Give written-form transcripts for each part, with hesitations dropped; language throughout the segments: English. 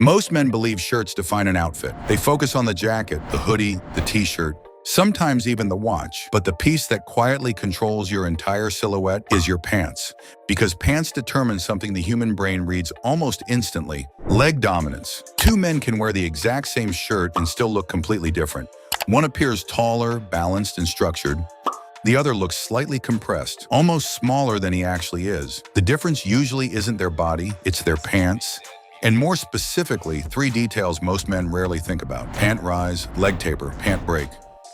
Most men believe shirts define an outfit. They focus on the jacket, the hoodie, the t-shirt, sometimes even the watch. But the piece that quietly controls your entire silhouette is your pants. Because pants determine something the human brain reads almost instantly: leg dominance. Two men can wear the exact same shirt and still look completely different. One appears taller, balanced, and structured. The other looks slightly compressed, almost smaller than he actually is. The difference usually isn't their body, it's their pants. And more specifically, three details most men rarely think about: pant rise, leg taper, pant break.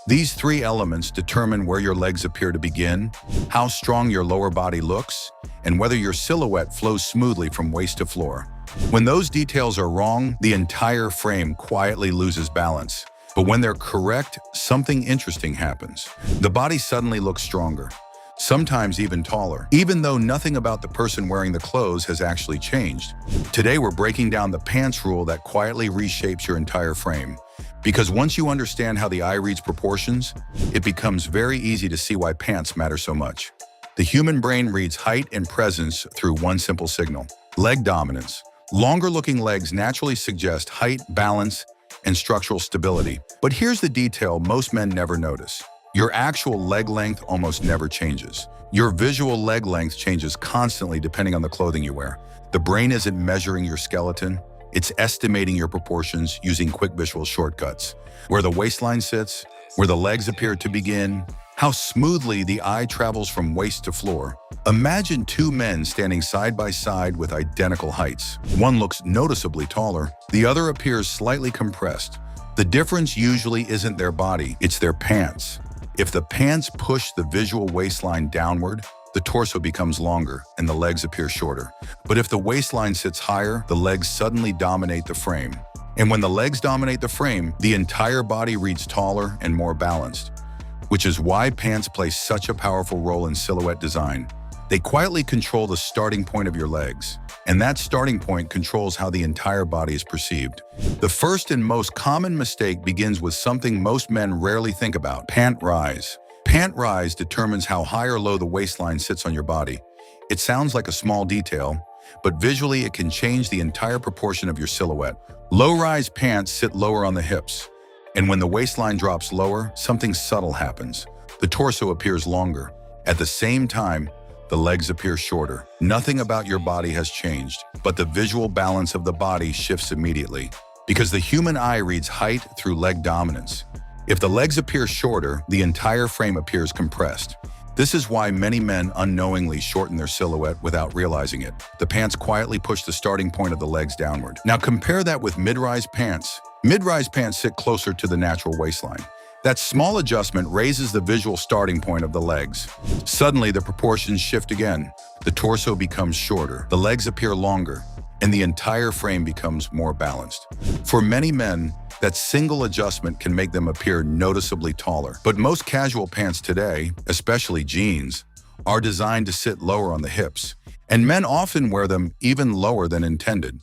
These three elements determine where your legs appear to begin, how strong your lower body looks, and whether your silhouette flows smoothly from waist to floor. When those details are wrong, the entire frame quietly loses balance. But when they're correct, something interesting happens. The body suddenly looks stronger, sometimes even taller, even though nothing about the person wearing the clothes has actually changed. Today, we're breaking down the pants rule that quietly reshapes your entire frame. Because once you understand how the eye reads proportions, it becomes very easy to see why pants matter so much. The human brain reads height and presence through one simple signal: leg dominance. Longer-looking legs naturally suggest height, balance, and structural stability. But here's the detail most men never notice: your actual leg length almost never changes. Your visual leg length changes constantly depending on the clothing you wear. The brain isn't measuring your skeleton, it's estimating your proportions using quick visual shortcuts. Where the waistline sits, where the legs appear to begin, how smoothly the eye travels from waist to floor. Imagine two men standing side by side with identical heights. One looks noticeably taller, the other appears slightly compressed. The difference usually isn't their body, it's their pants. If the pants push the visual waistline downward, the torso becomes longer and the legs appear shorter. But if the waistline sits higher, the legs suddenly dominate the frame. And when the legs dominate the frame, the entire body reads taller and more balanced. Which is why pants play such a powerful role in silhouette design. They quietly control the starting point of your legs, and that starting point controls how the entire body is perceived. The first and most common mistake begins with something most men rarely think about: pant rise. Pant rise determines how high or low the waistline sits on your body. It sounds like a small detail, but visually it can change the entire proportion of your silhouette. Low-rise pants sit lower on the hips, and when the waistline drops lower, something subtle happens. The torso appears longer. At the same time, the legs appear shorter. Nothing about your body has changed, but the visual balance of the body shifts immediately. Because the human eye reads height through leg dominance. If the legs appear shorter, the entire frame appears compressed. This is why many men unknowingly shorten their silhouette without realizing it. The pants quietly push the starting point of the legs downward. Now compare that with mid-rise pants. Mid-rise pants sit closer to the natural waistline. That small adjustment raises the visual starting point of the legs. Suddenly, the proportions shift again. The torso becomes shorter, the legs appear longer, and the entire frame becomes more balanced. For many men, that single adjustment can make them appear noticeably taller. But most casual pants today, especially jeans, are designed to sit lower on the hips, and men often wear them even lower than intended.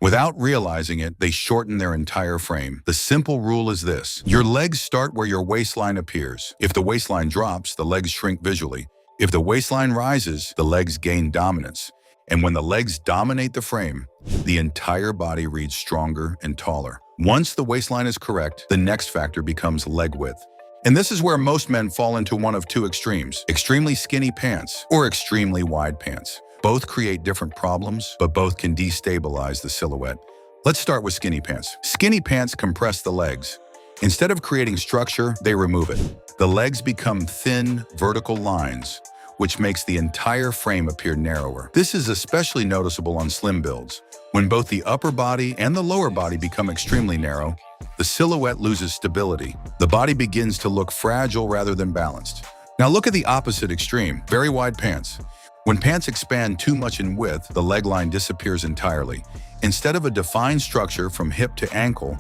Without realizing it, they shorten their entire frame. The simple rule is this: your legs start where your waistline appears. If the waistline drops, the legs shrink visually. If the waistline rises, the legs gain dominance. And when the legs dominate the frame, the entire body reads stronger and taller. Once the waistline is correct, the next factor becomes leg width. And this is where most men fall into one of two extremes: extremely skinny pants or extremely wide pants. Both create different problems, but both can destabilize the silhouette. Let's start with skinny pants. Skinny pants compress the legs. Instead of creating structure, they remove it. The legs become thin, vertical lines, which makes the entire frame appear narrower. This is especially noticeable on slim builds. When both the upper body and the lower body become extremely narrow, the silhouette loses stability. The body begins to look fragile rather than balanced. Now look at the opposite extreme: very wide pants. When pants expand too much in width, the leg line disappears entirely. Instead of a defined structure from hip to ankle,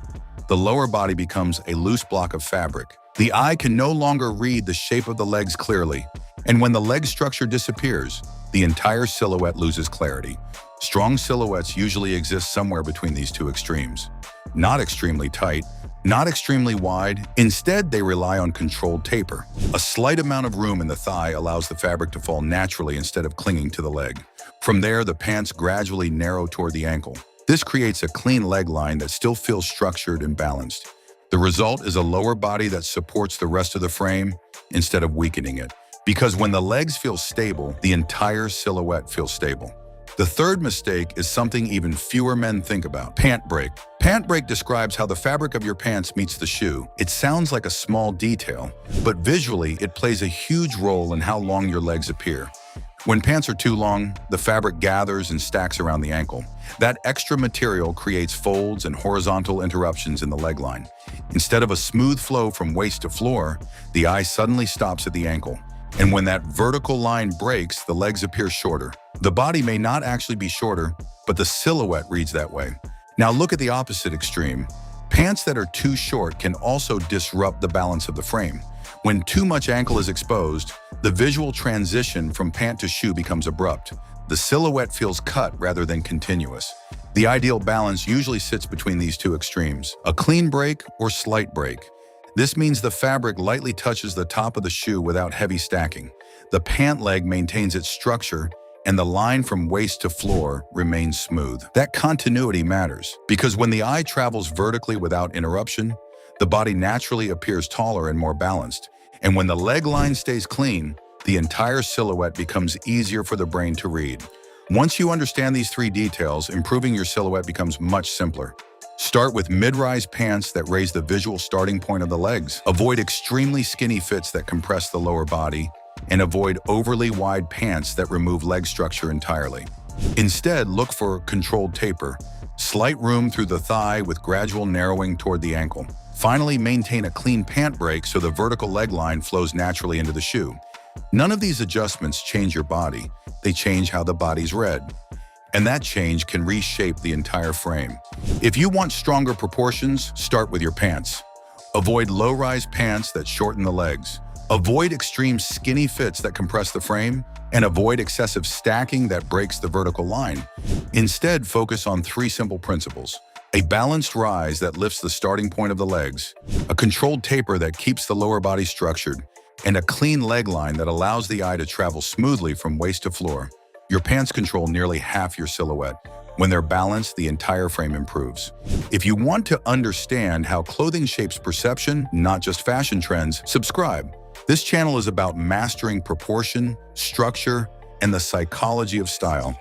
the lower body becomes a loose block of fabric. The eye can no longer read the shape of the legs clearly, and when the leg structure disappears, the entire silhouette loses clarity. Strong silhouettes usually exist somewhere between these two extremes. Not extremely tight, not extremely wide. Instead, they rely on controlled taper. A slight amount of room in the thigh allows the fabric to fall naturally instead of clinging to the leg. From there, the pants gradually narrow toward the ankle. This creates a clean leg line that still feels structured and balanced. The result is a lower body that supports the rest of the frame instead of weakening it. Because when the legs feel stable, the entire silhouette feels stable. The third mistake is something even fewer men think about: pant break. Pant break describes how the fabric of your pants meets the shoe. It sounds like a small detail, but visually it plays a huge role in how long your legs appear. When pants are too long, the fabric gathers and stacks around the ankle. That extra material creates folds and horizontal interruptions in the leg line. Instead of a smooth flow from waist to floor, the eye suddenly stops at the ankle. And when that vertical line breaks, the legs appear shorter. The body may not actually be shorter, but the silhouette reads that way. Now look at the opposite extreme. Pants that are too short can also disrupt the balance of the frame. When too much ankle is exposed, the visual transition from pant to shoe becomes abrupt. The silhouette feels cut rather than continuous. The ideal balance usually sits between these two extremes: a clean break or slight break. This means the fabric lightly touches the top of the shoe without heavy stacking. The pant leg maintains its structure, and the line from waist to floor remains smooth. That continuity matters, because when the eye travels vertically without interruption, the body naturally appears taller and more balanced. And when the leg line stays clean, the entire silhouette becomes easier for the brain to read. Once you understand these three details, improving your silhouette becomes much simpler. Start with mid-rise pants that raise the visual starting point of the legs. Avoid extremely skinny fits that compress the lower body, and avoid overly wide pants that remove leg structure entirely. Instead, look for controlled taper, slight room through the thigh with gradual narrowing toward the ankle. Finally, maintain a clean pant break so the vertical leg line flows naturally into the shoe. None of these adjustments change your body, they change how the body's read. And that change can reshape the entire frame. If you want stronger proportions, start with your pants. Avoid low-rise pants that shorten the legs. Avoid extreme skinny fits that compress the frame, and avoid excessive stacking that breaks the vertical line. Instead, focus on three simple principles: a balanced rise that lifts the starting point of the legs, a controlled taper that keeps the lower body structured, and a clean leg line that allows the eye to travel smoothly from waist to floor. Your pants control nearly half your silhouette. When they're balanced, the entire frame improves. If you want to understand how clothing shapes perception, not just fashion trends, subscribe. This channel is about mastering proportion, structure, and the psychology of style.